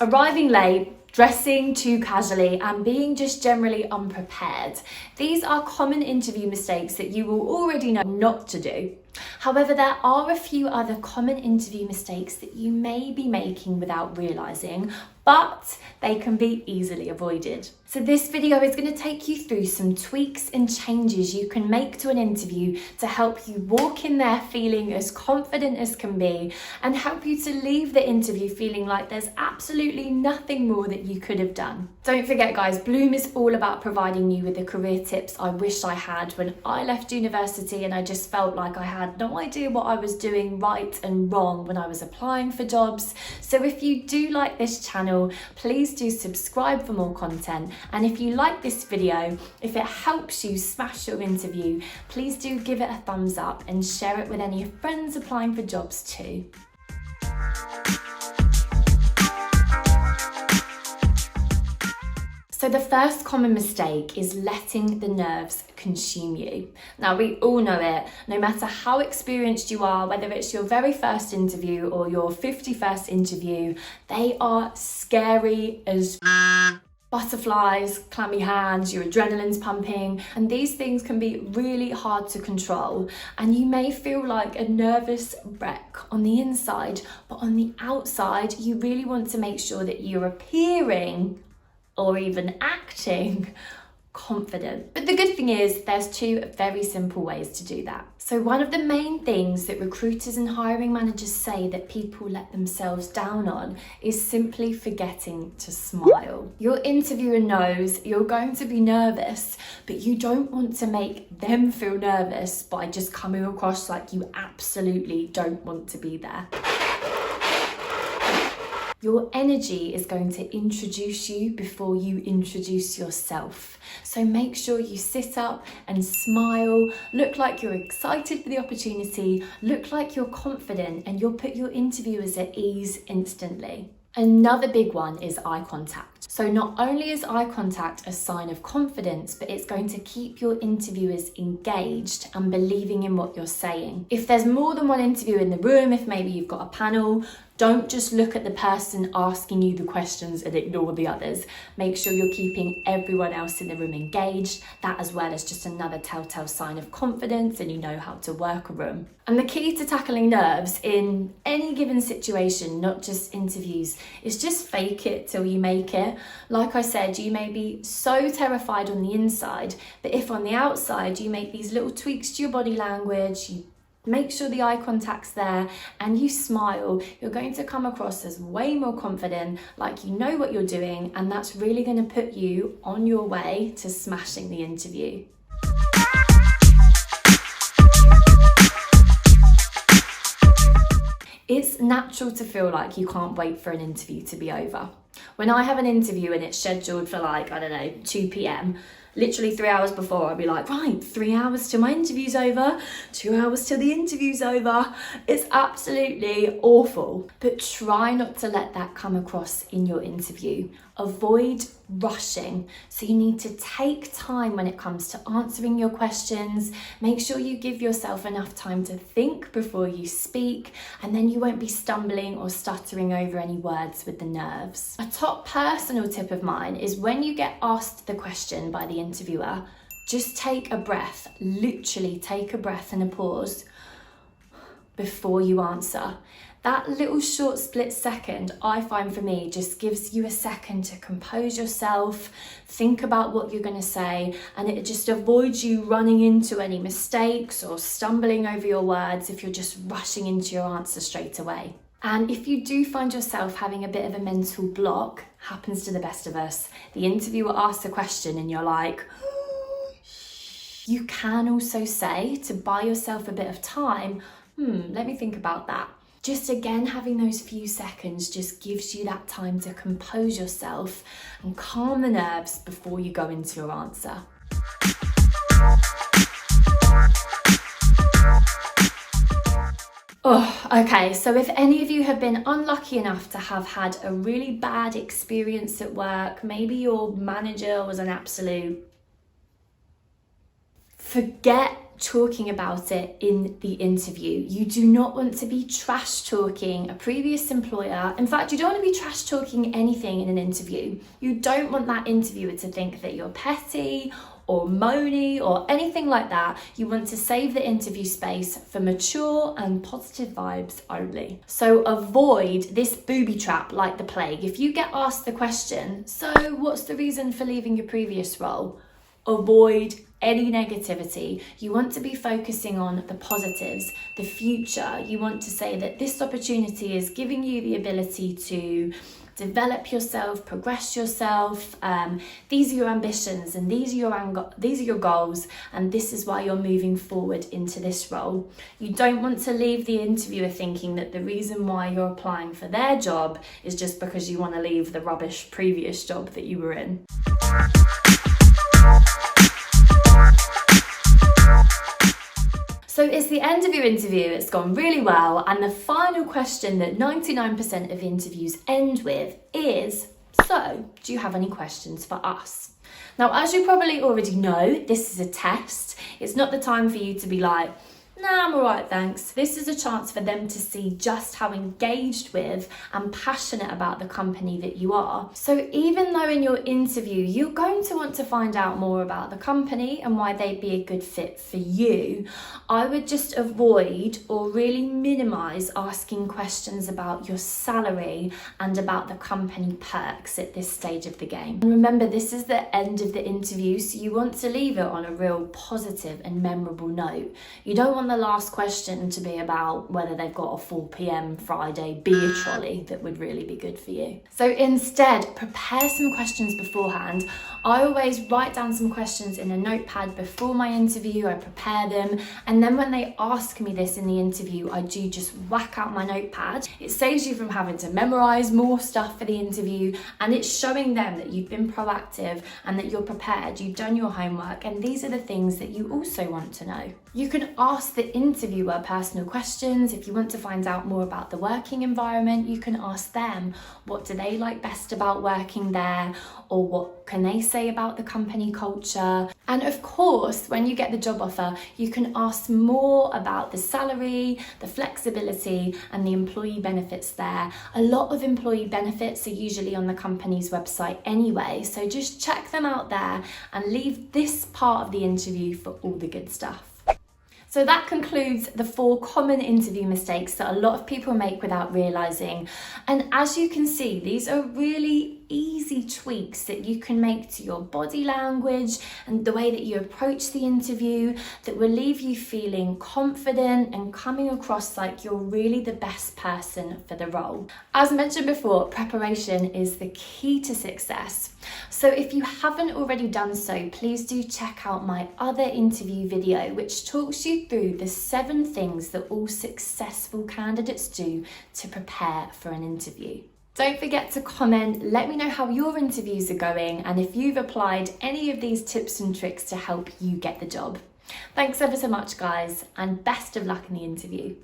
Arriving late, dressing too casually, and being just generally unprepared. These are common interview mistakes that you will already know not to do. However, there are a few other common interview mistakes that you may be making without realising, but they can be easily avoided. So this video is going to take you through some tweaks and changes you can make to an interview to help you walk in there feeling as confident as can be and help you to leave the interview feeling like there's absolutely nothing more that you could have done. Don't forget guys, Bloom is all about providing you with the career tips I wish I had when I left university and I just felt like I had no idea what I was doing right and wrong when I was applying for jobs. So if you do like this channel, please do subscribe for more content. And if you like this video, if it helps you smash your interview, please do give it a thumbs up and share it with any friends applying for jobs too. So the first common mistake is letting the nerves consume you. Now we all know it, no matter how experienced you are, whether it's your very first interview or your 51st interview, they are scary as butterflies, clammy hands, your adrenaline's pumping, and these things can be really hard to control. And you may feel like a nervous wreck on the inside, but on the outside, you really want to make sure that you're appearing or even acting confident. But the good thing is there's two very simple ways to do that. So one of the main things that recruiters and hiring managers say that people let themselves down on is simply forgetting to smile. Your interviewer knows you're going to be nervous, but you don't want to make them feel nervous by just coming across like you absolutely don't want to be there. Your energy is going to introduce you before you introduce yourself. So make sure you sit up and smile, look like you're excited for the opportunity, look like you're confident, and you'll put your interviewers at ease instantly. Another big one is eye contact. So not only is eye contact a sign of confidence, but it's going to keep your interviewers engaged and believing in what you're saying. If there's more than one interview in the room, if maybe you've got a panel, don't just look at the person asking you the questions and ignore the others. Make sure you're keeping everyone else in the room engaged. That as well is just another telltale sign of confidence and you know how to work a room. And the key to tackling nerves in any given situation, not just interviews, is just fake it till you make it. Like I said, you may be so terrified on the inside, but if on the outside you make these little tweaks to your body language, you make sure the eye contact's there and you smile, you're going to come across as way more confident, like you know what you're doing, and that's really going to put you on your way to smashing the interview. It's natural to feel like you can't wait for an interview to be over. When I have an interview and it's scheduled for like, 2 p.m, literally 3 hours before, I'll be like, right, 3 hours till my interview's over, 2 hours till the interview's over. It's absolutely awful. But try not to let that come across in your interview. Avoid rushing. So you need to take time when it comes to answering your questions. Make sure you give yourself enough time to think before you speak, and then you won't be stumbling or stuttering over any words with the nerves. A top personal tip of mine is when you get asked the question by the interviewer, just take a breath, literally take a breath and a pause before you answer. That little short split second, I find for me, just gives you a second to compose yourself, think about what you're going to say, and it just avoids you running into any mistakes or stumbling over your words if you're just rushing into your answer straight away. And if you do find yourself having a bit of a mental block, happens to the best of us, the interviewer asks a question and you're like, you can also say, to buy yourself a bit of time, let me think about that. Just again, having those few seconds just gives you that time to compose yourself and calm the nerves before you go into your answer. Oh, okay, so if any of you have been unlucky enough to have had a really bad experience at work, maybe your manager was an absolute, forget talking about it in the interview. You do not want to be trash talking a previous employer. In fact, you don't want to be trash talking anything in an interview. You don't want that interviewer to think that you're petty or moany or anything like that. You want to save the interview space for mature and positive vibes only. So avoid this booby trap like the plague. If you get asked the question, so what's the reason for leaving your previous role? Avoid any negativity. You want to be focusing on the positives, the future. You want to say that this opportunity is giving you the ability to develop yourself, progress yourself. These are your ambitions and these are your goals, and this is why you're moving forward into this role. You don't want to leave the interviewer thinking that the reason why you're applying for their job is just because you want to leave the rubbish previous job that you were in. So it's the end of your interview, it's gone really well, and the final question that 99% of interviews end with is, so do you have any questions for us? Now, as you probably already know, this is a test. It's not the time for you to be like, nah, I'm all right, thanks. This is a chance for them to see just how engaged with and passionate about the company that you are. So even though in your interview, you're going to want to find out more about the company and why they'd be a good fit for you, I would just avoid or really minimize asking questions about your salary and about the company perks at this stage of the game. And remember, this is the end of the interview, so you want to leave it on a real positive and memorable note. You don't want the last question to be about whether they've got a 4 p.m. Friday beer trolley that would really be good for you. So instead, prepare some questions beforehand. I always write down some questions in a notepad before my interview. I prepare them, and then when they ask me this in the interview, I do just whack out my notepad. It saves you from having to memorize more stuff for the interview, and it's showing them that you've been proactive and that you're prepared, you've done your homework, and these are the things that you also want to know. You can ask the interviewer personal questions. If you want to find out more about the working environment, you can ask them, what do they like best about working there, or what can they say about the company culture? And of course, when you get the job offer, you can ask more about the salary, the flexibility, and the employee benefits there. A lot of employee benefits are usually on the company's website anyway, so just check them out there and leave this part of the interview for all the good stuff. So that concludes the 4 common interview mistakes that a lot of people make without realising. And as you can see, these are really easy tweaks that you can make to your body language and the way that you approach the interview that will leave you feeling confident and coming across like you're really the best person for the role. As mentioned before, preparation is the key to success. So if you haven't already done so, please do check out my other interview video, which talks you through the 7 things that all successful candidates do to prepare for an interview. Don't forget to comment, let me know how your interviews are going and if you've applied any of these tips and tricks to help you get the job. Thanks ever so much, guys, and best of luck in the interview.